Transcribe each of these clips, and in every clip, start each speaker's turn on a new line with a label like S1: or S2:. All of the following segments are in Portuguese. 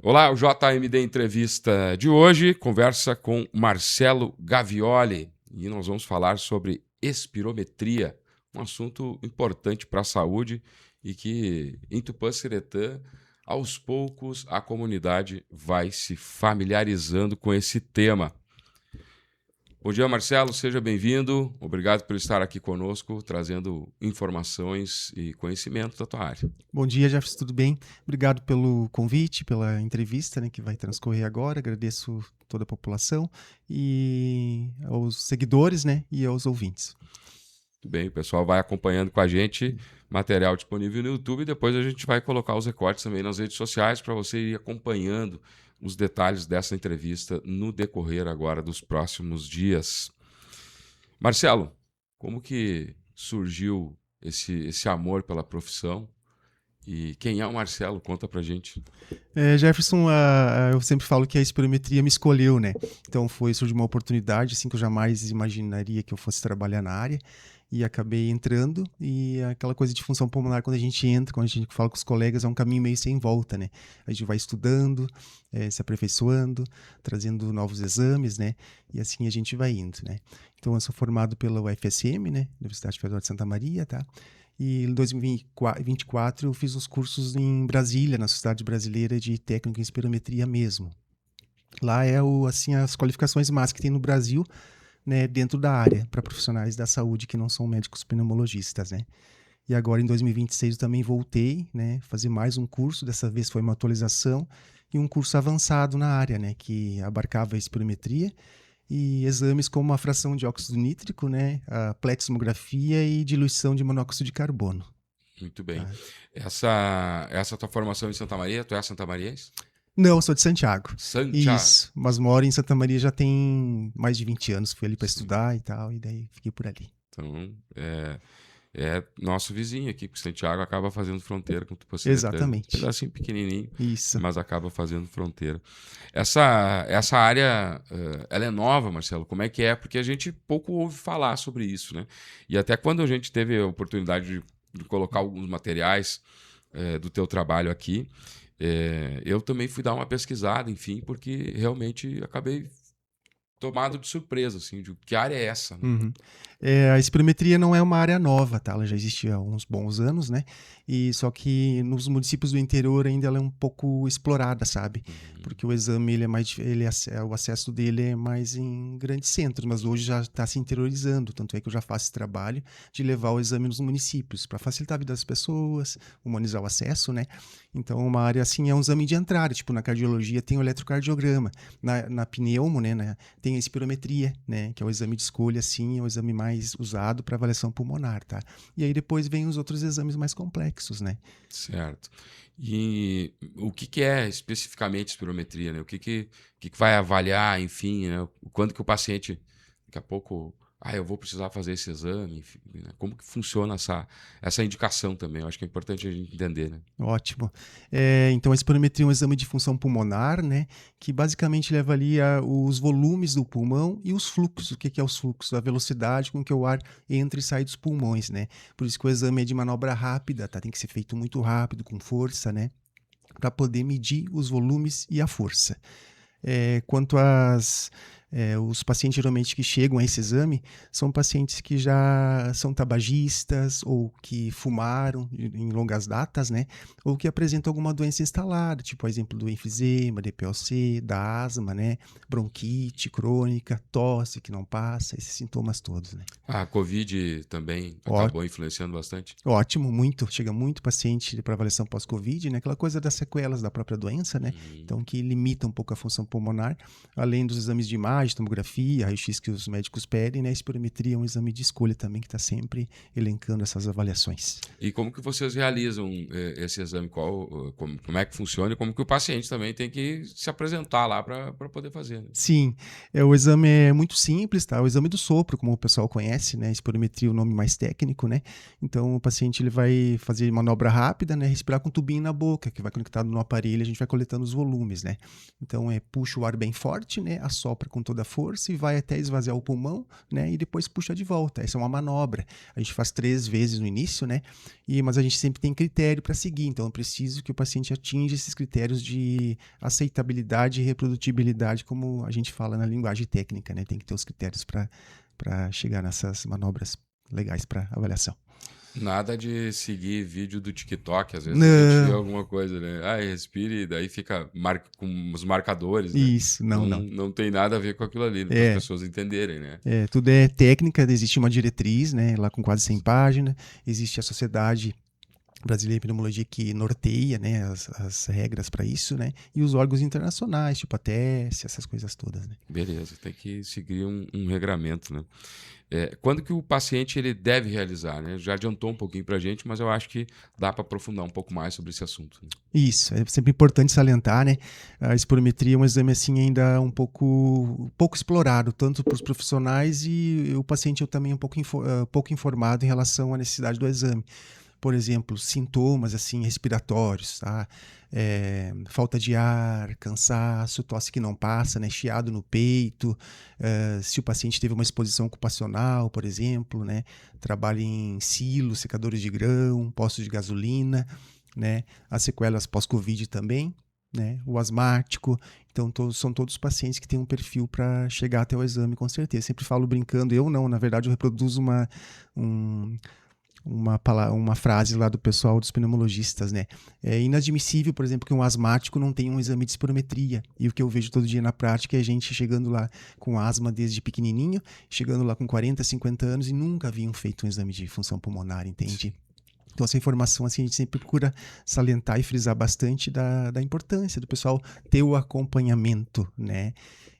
S1: Olá, o JMD Entrevista de hoje conversa com Marcelo Gavioli e nós vamos falar sobre espirometria, um assunto importante para a saúde e que em Tupã-Seretã, aos poucos, a comunidade vai se familiarizando com esse tema. Bom dia, Marcelo, seja bem-vindo. Obrigado por estar aqui conosco, trazendo informações e conhecimento da tua área.
S2: Bom dia, Jefferson, tudo bem? Obrigado pelo convite, pela entrevista, que vai transcorrer agora. Agradeço toda a população e aos seguidores, e aos ouvintes.
S1: Tudo bem, o pessoal vai acompanhando com a gente, material disponível no YouTube, e depois a gente vai colocar os recortes também nas redes sociais para você ir acompanhando os detalhes dessa entrevista no decorrer agora dos próximos dias. Marcelo, como que surgiu esse amor pela profissão? E quem é o Marcelo? Conta pra gente.
S2: Jefferson, eu sempre falo que a espirometria me escolheu, Então surgiu uma oportunidade, assim, que eu jamais imaginaria que eu fosse trabalhar na área. E acabei entrando, e aquela coisa de função pulmonar, quando a gente entra, quando a gente fala com os colegas, é um caminho meio sem volta, A gente vai estudando, se aperfeiçoando, trazendo novos exames, E assim a gente vai indo, Então eu sou formado pela UFSM, Universidade Federal de Santa Maria, tá? E em 2024 eu fiz os cursos em Brasília, na Sociedade Brasileira de Técnica em Espirometria mesmo. Lá é as qualificações máximas que tem no Brasil, dentro da área, para profissionais da saúde que não são médicos pneumologistas, E agora, em 2026, eu também voltei, fazer mais um curso, dessa vez foi uma atualização, e um curso avançado na área, que abarcava a espirometria e exames como a fração de óxido nítrico, a pleximografia e diluição de monóxido de carbono.
S1: Muito bem. Tá. Essa tua formação em Santa Maria, tu é santamariense?
S2: Não, eu sou de Santiago.
S1: Santiago.
S2: Isso, mas moro em Santa Maria já tem mais de 20 anos. Fui ali para estudar e tal, e daí fiquei por ali.
S1: Então, é nosso vizinho aqui, porque Santiago acaba fazendo fronteira com Tupã-Seretã.
S2: Exatamente.
S1: Um pedacinho pequenininho,
S2: isso.
S1: Mas acaba fazendo fronteira. Essa área, ela é nova, Marcelo? Como é que é? Porque a gente pouco ouve falar sobre isso, E até quando a gente teve a oportunidade de colocar alguns materiais do teu trabalho aqui, eu também fui dar uma pesquisada, enfim, porque realmente acabei tomado de surpresa, assim, de que área é essa?
S2: Uhum. A espirometria não é uma área nova, tá? Ela já existe há uns bons anos, E só que nos municípios do interior ainda ela é um pouco explorada, sabe? Porque o exame o acesso dele é mais em grandes centros, mas hoje já está se interiorizando, tanto é que eu já faço esse trabalho de levar o exame nos municípios para facilitar a vida das pessoas, humanizar o acesso, Então uma área assim é um exame de entrada, tipo na cardiologia tem o eletrocardiograma, na pneumo, tem a espirometria, que é o exame de escolha, assim, é o exame mais usado para avaliação pulmonar, tá? E aí depois vem os outros exames mais complexos,
S1: Certo. E o que é especificamente espirometria, O que vai avaliar, enfim, Quando que o paciente, daqui a pouco, eu vou precisar fazer esse exame, enfim, Como que funciona essa indicação também? Eu acho que é importante a gente entender,
S2: Ótimo. Então a espirometria é um exame de função pulmonar, que basicamente leva ali os volumes do pulmão e os fluxos. O que é os fluxos? A velocidade com que o ar entra e sai dos pulmões, Por isso que o exame é de manobra rápida, tá? Tem que ser feito muito rápido, com força, para poder medir os volumes e a força. Quanto os pacientes geralmente que chegam a esse exame são pacientes que já são tabagistas ou que fumaram em longas datas, ou que apresentam alguma doença instalada, tipo, por exemplo, do enfisema, DPOC, da asma, bronquite crônica, tosse que não passa, esses sintomas todos,
S1: A Covid também acabou influenciando bastante?
S2: Ótimo, muito. Chega muito paciente para avaliação pós-Covid, Aquela coisa das sequelas da própria doença, Então, que limita um pouco a função pulmonar, além dos exames de imagem, tomografia, raio-x que os médicos pedem, A espirometria é um exame de escolha também que está sempre elencando essas avaliações.
S1: E como que vocês realizam esse exame? Como é que funciona e como que o paciente também tem que se apresentar lá para poder fazer?
S2: Sim, o exame é muito simples, tá? O exame do sopro, como o pessoal conhece, Espirometria é o nome mais técnico, Então o paciente ele vai fazer manobra rápida, respirar com um tubinho na boca, que vai conectado no aparelho, a gente vai coletando os volumes, Então puxa o ar bem forte, assopra com toda a força e vai até esvaziar o pulmão, né? E depois puxa de volta. Essa é uma manobra. A gente faz 3 vezes no início, né? Mas a gente sempre tem critério para seguir. Então, eu preciso que o paciente atinja esses critérios de aceitabilidade e reprodutibilidade, como a gente fala na linguagem técnica, né? Tem que ter os critérios para chegar nessas manobras legais para avaliação.
S1: Nada de seguir vídeo do TikTok, às vezes a
S2: Não.
S1: gente vê alguma coisa, né? Respire, daí fica com os marcadores, né?
S2: Isso, não.
S1: Não tem nada a ver com aquilo ali, para as pessoas entenderem, né?
S2: Tudo é técnica, existe uma diretriz, né? Lá com quase 100 páginas, existe a Sociedade Brasileira de Pneumologia que norteia, né, as regras para isso, né? E os órgãos internacionais, tipo a TES, essas coisas todas, né?
S1: Beleza, tem que seguir um regramento, né? Quando que o paciente ele deve realizar, né? Já adiantou um pouquinho para a gente, mas eu acho que dá para aprofundar um pouco mais sobre esse assunto, né?
S2: Isso, é sempre importante salientar, né? A espirometria é um exame assim ainda um pouco explorado, tanto para os profissionais e o paciente eu também pouco informado em relação à necessidade do exame. Por exemplo, sintomas assim respiratórios, tá? Falta de ar, cansaço, tosse que não passa, né? Chiado no peito, se o paciente teve uma exposição ocupacional, por exemplo, né? Trabalha em silos, secadores de grão, postos de gasolina, né? As sequelas pós-Covid também, né? O asmático. Então, são todos pacientes que têm um perfil para chegar até o exame, com certeza. Sempre falo brincando, na verdade, eu reproduzo uma frase lá do pessoal dos pneumologistas, né? É inadmissível, por exemplo, que um asmático não tenha um exame de espirometria. E o que eu vejo todo dia na prática é a gente chegando lá com asma desde pequenininho, chegando lá com 40, 50 anos e nunca haviam feito um exame de função pulmonar, entende? Então, essa informação assim, a gente sempre procura salientar e frisar bastante da importância do pessoal ter o acompanhamento, né?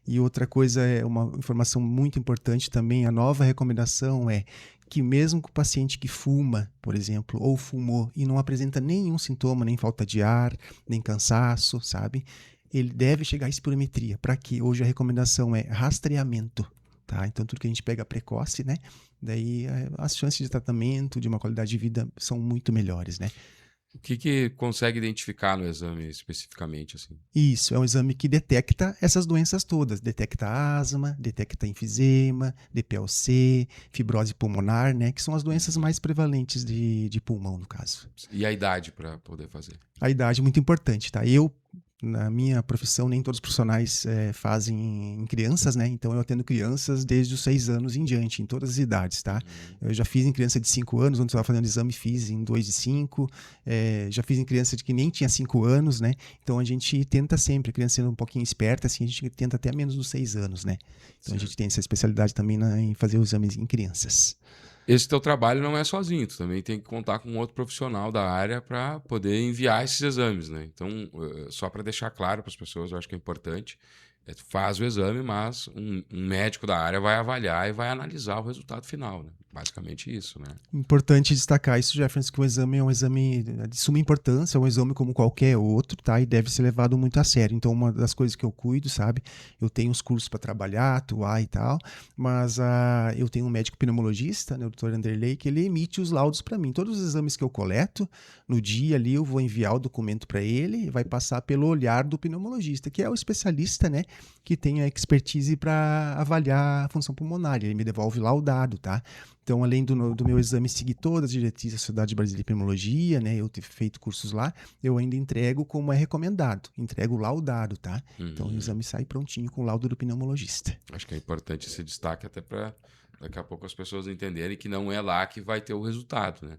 S2: E outra coisa, uma informação muito importante também, a nova recomendação é que mesmo que o paciente que fuma, por exemplo, ou fumou e não apresenta nenhum sintoma, nem falta de ar, nem cansaço, sabe? Ele deve chegar à espirometria. Para quê? Hoje a recomendação é rastreamento, tá? Então, tudo que a gente pega precoce, né? Daí as chances de tratamento, de uma qualidade de vida são muito melhores, né?
S1: O que consegue identificar no exame especificamente, assim?
S2: Isso, é um exame que detecta essas doenças todas. Detecta asma, detecta enfisema, DPLC, fibrose pulmonar, né? Que são as doenças mais prevalentes de pulmão, no caso.
S1: E a idade para poder fazer?
S2: A idade é muito importante, tá? Na minha profissão, nem todos os profissionais fazem em crianças, né? Então, eu atendo crianças desde os 6 anos em diante, em todas as idades, tá? Eu já fiz em criança de 5 anos, onde eu estava fazendo exame, fiz em 2 de 5. Já fiz em criança de que nem tinha 5 anos, né? Então, a gente tenta sempre, a criança sendo um pouquinho esperta, assim, a gente tenta até menos dos 6 anos, né? Então, certo. A gente tem essa especialidade também em fazer os exames em crianças.
S1: Esse teu trabalho não é sozinho, tu também tem que contar com outro profissional da área para poder enviar esses exames, né? Então, só para deixar claro para as pessoas, eu acho que é importante, tu faz o exame, mas um médico da área vai avaliar e vai analisar o resultado final, né? Basicamente isso, né?
S2: Importante destacar isso, Jefferson, que o exame é um exame de suma importância, é um exame como qualquer outro, tá? E deve ser levado muito a sério. Então, uma das coisas que eu cuido, sabe? Eu tenho os cursos para trabalhar, atuar e tal, mas eu tenho um médico pneumologista, né, o Dr. Anderley, que ele emite os laudos para mim. Todos os exames que eu coleto, no dia ali eu vou enviar o documento para ele e vai passar pelo olhar do pneumologista, que é o especialista, né? Que tem a expertise para avaliar a função pulmonar. Ele me devolve laudado, tá? Então, além do meu exame seguir todas as diretrizes da Sociedade Brasileira de Pneumologia, né, eu ter feito cursos lá, eu ainda entrego como é recomendado, entrego laudado, tá? Então, o exame sai prontinho com o laudo do pneumologista.
S1: Acho que é importante esse destaque até para daqui a pouco as pessoas entenderem que não é lá que vai ter o resultado, né?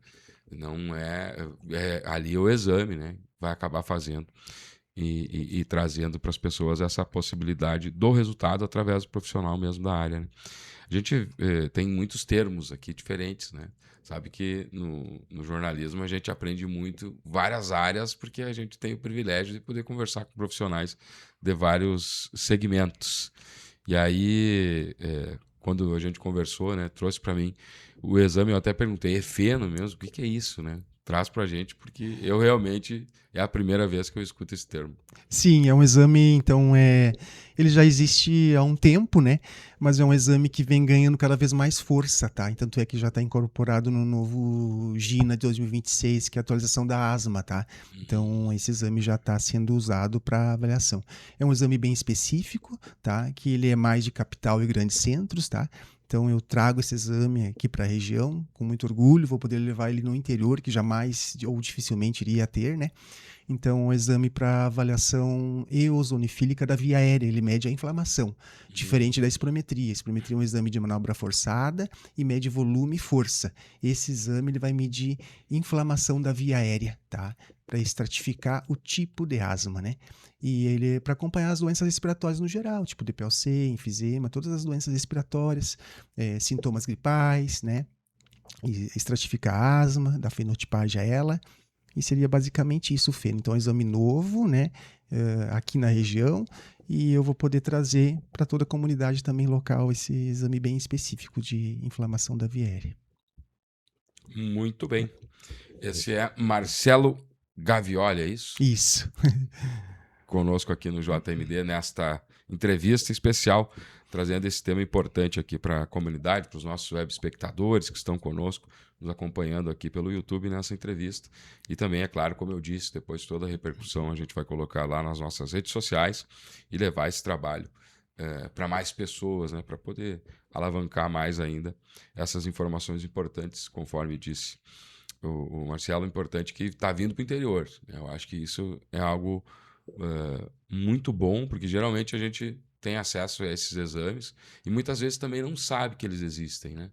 S1: Não é ali o exame, né? Vai acabar fazendo e trazendo para as pessoas essa possibilidade do resultado através do profissional mesmo da área, né? A gente tem muitos termos aqui diferentes, né? Sabe que no jornalismo a gente aprende muito várias áreas porque a gente tem o privilégio de poder conversar com profissionais de vários segmentos. E aí, quando a gente conversou, né, trouxe para mim o exame, eu até perguntei, é feno mesmo? O que é isso, né? Traz pra gente, porque eu realmente é a primeira vez que eu escuto esse termo.
S2: Sim, é um exame, então, ele já existe há um tempo, né? Mas é um exame que vem ganhando cada vez mais força, tá? E tanto é que já está incorporado no novo GINA de 2026, que é a atualização da asma, tá? Então, esse exame já está sendo usado para avaliação. É um exame bem específico, tá? Que ele é mais de capital e grandes centros, tá? Então, eu trago esse exame aqui para a região com muito orgulho, vou poder levar ele no interior, que jamais ou dificilmente iria ter, né? Então, o exame para avaliação eosinofílica da via aérea, ele mede a inflamação, diferente da espirometria. A espirometria é um exame de manobra forçada e mede volume e força. Esse exame ele vai medir inflamação da via aérea, tá? Para estratificar o tipo de asma, né? E ele é para acompanhar as doenças respiratórias no geral, tipo DPLC, enfisema, todas as doenças respiratórias, sintomas gripais, né? E estratifica a asma, dá fenotipagem a ela. E seria basicamente isso, Fê. Então, é um exame novo, né, aqui na região, e eu vou poder trazer para toda a comunidade também local esse exame bem específico de inflamação da via aérea.
S1: Muito bem. Esse é Marcelo Gavioli, é isso?
S2: Isso.
S1: Conosco aqui no JMD, nesta entrevista especial, trazendo esse tema importante aqui para a comunidade, para os nossos web espectadores que estão conosco, nos acompanhando aqui pelo YouTube nessa entrevista. E também, é claro, como eu disse, depois de toda a repercussão, a gente vai colocar lá nas nossas redes sociais e levar esse trabalho para mais pessoas, né, para poder alavancar mais ainda essas informações importantes, conforme disse o Marcelo, importante que está vindo para o interior. Eu acho que isso é algo muito bom, porque geralmente a gente tem acesso a esses exames e muitas vezes também não sabe que eles existem, né?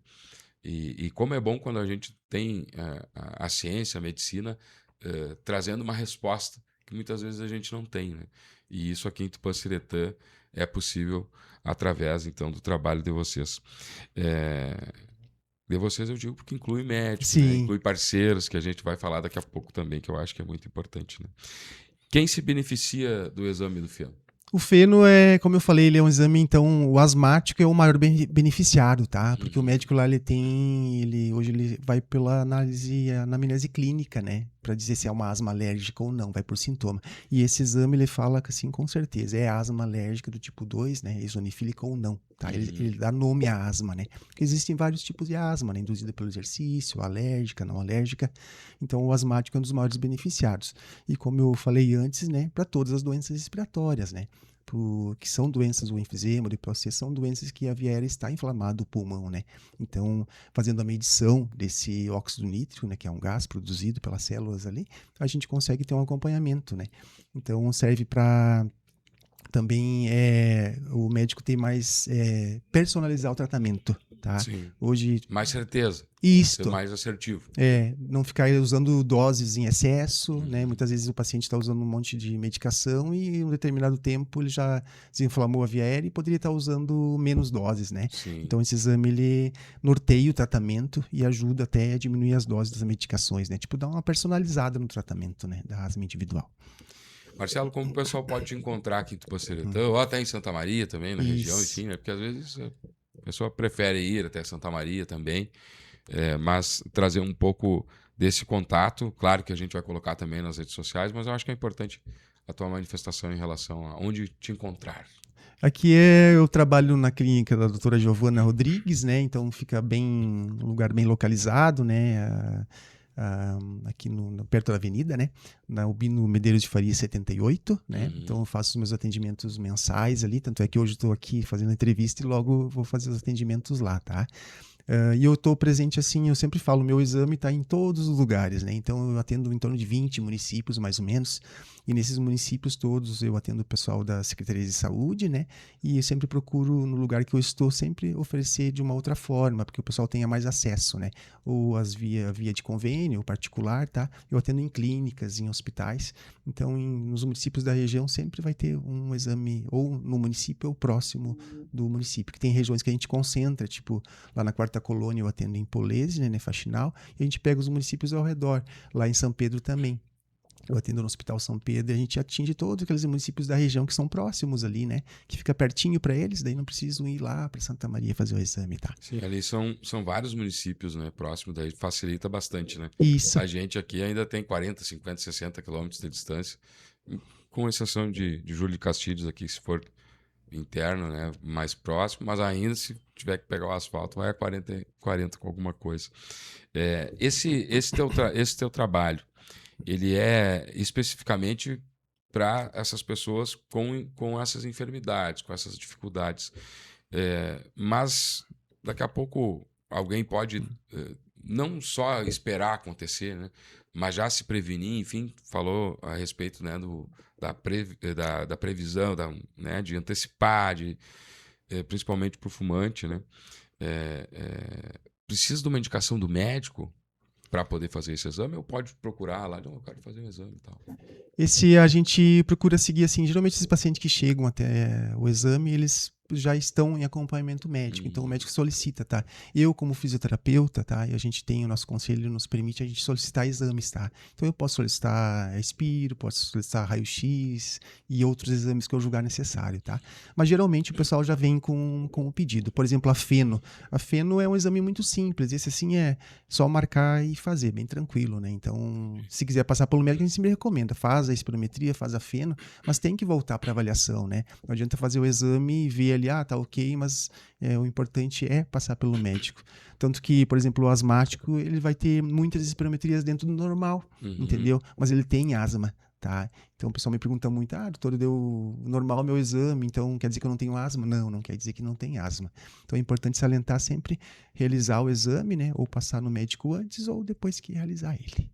S1: E como é bom quando a gente tem a ciência, a medicina, trazendo uma resposta que muitas vezes a gente não tem, né? E isso aqui em Tupã-Siretã é possível através, então, do trabalho de vocês. De vocês eu digo porque inclui médico, né?
S2: Sim.
S1: Inclui parceiros, que a gente vai falar daqui a pouco também, que eu acho que é muito importante, né? Quem se beneficia do exame do feno?
S2: O feno é, como eu falei, ele é um exame, então, o asmático é o maior beneficiário, tá? Porque o médico lá, hoje ele vai pela anamnese clínica, né? Para dizer se é uma asma alérgica ou não, vai por sintoma. E esse exame, ele fala assim, com certeza, é asma alérgica do tipo 2, né? Eosinofílica ou não, tá? Ele dá nome à asma, né? Porque existem vários tipos de asma, né? Induzida pelo exercício, alérgica, não alérgica. Então, o asmático é um dos maiores beneficiados. E como eu falei antes, né? Para todas as doenças respiratórias, né? Que são doenças, o enfisema, o DPLC, são doenças que a via aérea está inflamada, o pulmão, né? Então, fazendo a medição desse óxido nítrico, né, que é um gás produzido pelas células ali, a gente consegue ter um acompanhamento, né? Então, serve para também o médico ter mais personalizar o tratamento, tá?
S1: Sim.
S2: Hoje
S1: Mais certeza.
S2: Isto.
S1: Ser mais assertivo.
S2: Não ficar usando doses em excesso, né? Muitas vezes o paciente está usando um monte de medicação e em um determinado tempo ele já desinflamou a via aérea e poderia estar usando menos doses, né?
S1: Sim.
S2: Então esse exame ele norteia o tratamento e ajuda até a diminuir as doses das medicações, né? Tipo, dá uma personalizada no tratamento, né? Da asma individual.
S1: Marcelo, como o pessoal pode te encontrar aqui em Tupã-Siretã, ou até em Santa Maria também, na região, enfim, né? Porque às vezes a pessoa prefere ir até Santa Maria também, mas trazer um pouco desse contato. Claro que a gente vai colocar também nas redes sociais, mas eu acho que é importante a tua manifestação em relação a onde te encontrar.
S2: Aqui eu trabalho na clínica da doutora Giovana Rodrigues, né? Então fica um lugar bem localizado, né? Aqui perto da avenida, né? Na Albino Medeiros de Faria 78, né? Então eu faço os meus atendimentos mensais ali, tanto é que hoje estou aqui fazendo entrevista e logo vou fazer os atendimentos lá, tá? E eu estou presente assim, eu sempre falo, meu exame está em todos os lugares, né? Então eu atendo em torno de 20 municípios, mais ou menos, e nesses municípios todos eu atendo o pessoal da Secretaria de Saúde, né? E eu sempre procuro, no lugar que eu estou, sempre oferecer de uma outra forma, porque o pessoal tenha mais acesso, né? Ou via de convênio, ou particular, tá? Eu atendo em clínicas, em hospitais, então nos municípios da região sempre vai ter um exame, ou no município ou próximo do município, que tem regiões que a gente concentra, tipo, lá na Quarta Colônia eu atendo em Polese, né, Faxinal, e a gente pega os municípios ao redor, lá em São Pedro também. Eu atendo no Hospital São Pedro e a gente atinge todos aqueles municípios da região que são próximos ali, né? Que fica pertinho para eles, daí não precisam ir lá para Santa Maria fazer o exame, tá?
S1: Sim, ali são vários municípios, né, próximos, daí facilita bastante, né?
S2: Isso.
S1: A gente aqui ainda tem 40, 50, 60 quilômetros de distância, com exceção de Júlio de Castilhos aqui, se for interno, né, mais próximo, mas ainda se tiver que pegar o asfalto, vai a 40 com alguma coisa. Esse teu trabalho, ele é especificamente para essas pessoas com essas enfermidades, com essas dificuldades. Mas daqui a pouco alguém pode não só esperar acontecer, né, mas já se prevenir, enfim, falou a respeito, né, da previsão, né, de antecipar, principalmente para o fumante, né? Precisa de uma indicação do médico para poder fazer esse exame, ou pode procurar lá, não, eu quero fazer um exame e tal.
S2: Esse a gente procura seguir assim, geralmente esses pacientes que chegam até o exame, eles já estão em acompanhamento médico, então o médico solicita, tá? Eu, como fisioterapeuta, tá? E a gente tem, o nosso conselho nos permite a gente solicitar exames, tá? Então eu posso solicitar expiro, posso solicitar raio-x e outros exames que eu julgar necessário, tá? Mas geralmente o pessoal já vem com o pedido. Por exemplo, a feno. A feno é um exame muito simples, esse assim é só marcar e fazer, bem tranquilo, né? Então, se quiser passar pelo médico, a gente sempre recomenda, faz a espirometria, faz a feno, mas tem que voltar para avaliação, né? Não adianta fazer o exame e ver ali, tá ok, mas o importante é passar pelo médico. Tanto que, por exemplo, o asmático, ele vai ter muitas espirometrias dentro do normal, entendeu? Mas ele tem asma, tá? Então o pessoal me pergunta muito, doutor, deu normal meu exame, então quer dizer que eu não tenho asma? Não, não quer dizer que não tem asma. Então é importante salientar sempre realizar o exame, né? Ou passar no médico antes ou depois que realizar ele.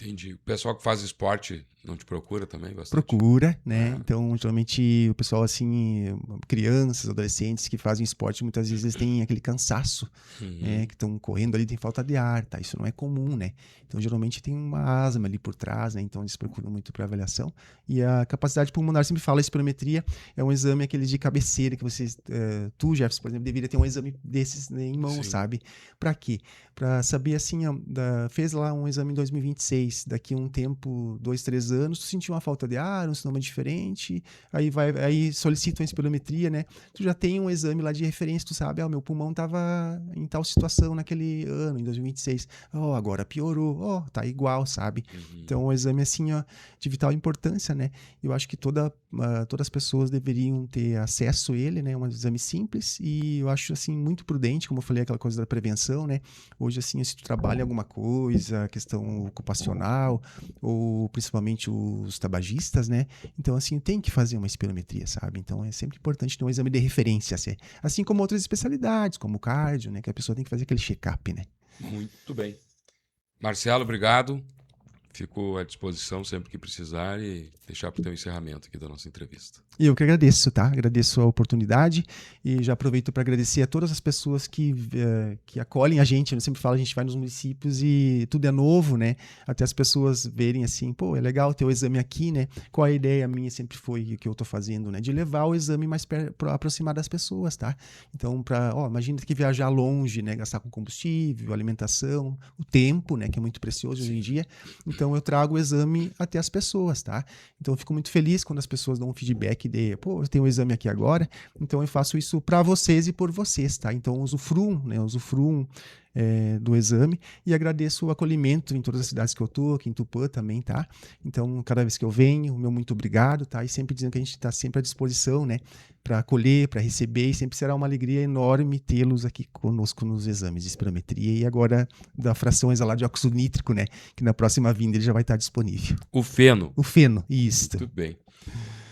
S1: Entendi. O pessoal que faz esporte não te procura também bastante?
S2: Procura, né? Então, geralmente, o pessoal, assim, crianças, adolescentes que fazem esporte, muitas vezes eles têm aquele cansaço, né? Que estão correndo ali, tem falta de ar, tá? Isso não é comum, né? Então, geralmente tem uma asma ali por trás, né? Então, eles procuram muito para avaliação. E a capacidade pulmonar, sempre fala, a espirometria é um exame aqueles de cabeceira que vocês, tu, Jefferson, por exemplo, deveria ter um exame desses, né, em mão, sabe? Para quê? Para saber, assim, fez lá um exame em 2026, daqui a um tempo, 2, 3 anos, tu sentiu uma falta de ar, um sintoma diferente, aí solicita uma espirometria, né? Tu já tem um exame lá de referência, tu sabe, meu pulmão tava em tal situação naquele ano, em 2026. Agora piorou, tá igual, sabe? Então, um exame, assim, de vital importância, né? Eu acho que todas as pessoas deveriam ter acesso a ele, né? Um exame simples e eu acho, assim, muito prudente, como eu falei, aquela coisa da prevenção, né? Hoje, assim, se tu trabalha em alguma coisa, questão ocupacional, ou principalmente os tabagistas, né? Então, assim, tem que fazer uma espirometria, sabe? Então, é sempre importante ter um exame de referência, assim como outras especialidades, como o cardio, né? Que a pessoa tem que fazer aquele check-up, né?
S1: Muito bem. Marcelo, obrigado. Fico à disposição sempre que precisar e deixar para o teu encerramento aqui da nossa entrevista.
S2: Eu que agradeço, tá? Agradeço a oportunidade e já aproveito para agradecer a todas as pessoas que acolhem a gente. Eu sempre falo, a gente vai nos municípios e tudo é novo, né? Até as pessoas verem assim, é legal ter o exame aqui, né? Qual a ideia minha sempre foi que eu tô fazendo, né? De levar o exame mais para aproximar das pessoas, tá? Então, imagina ter que viajar longe, né? Gastar com combustível, alimentação, o tempo, né? Que é muito precioso hoje em dia. Então, eu trago o exame até as pessoas, tá? Então, eu fico muito feliz quando as pessoas dão um feedback eu tenho um exame aqui agora, então eu faço isso para vocês e por vocês, tá? Então, usufruam do exame e agradeço o acolhimento em todas as cidades que eu tô, aqui em Tupã também, tá? Então, cada vez que eu venho, meu muito obrigado, tá? E sempre dizendo que a gente está sempre à disposição, né? Para acolher, para receber, e sempre será uma alegria enorme tê-los aqui conosco nos exames de espirometria e agora da fração exalada de óxido nítrico, né? Que na próxima vinda ele já vai estar disponível.
S1: O feno.
S2: O feno, isso.
S1: Muito bem.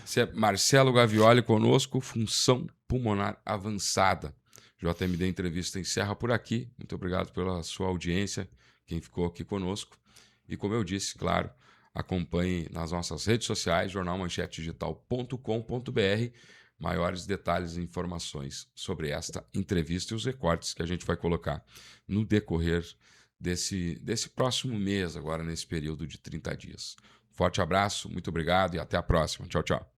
S1: Esse é Marcelo Gavioli conosco, função pulmonar avançada. JMD Entrevista encerra por aqui. Muito obrigado pela sua audiência, quem ficou aqui conosco. E como eu disse, claro, acompanhe nas nossas redes sociais, jornalmanchetedigital.com.br, maiores detalhes e informações sobre esta entrevista e os recortes que a gente vai colocar no decorrer desse próximo mês, agora nesse período de 30 dias. Forte abraço, muito obrigado e até a próxima. Tchau, tchau.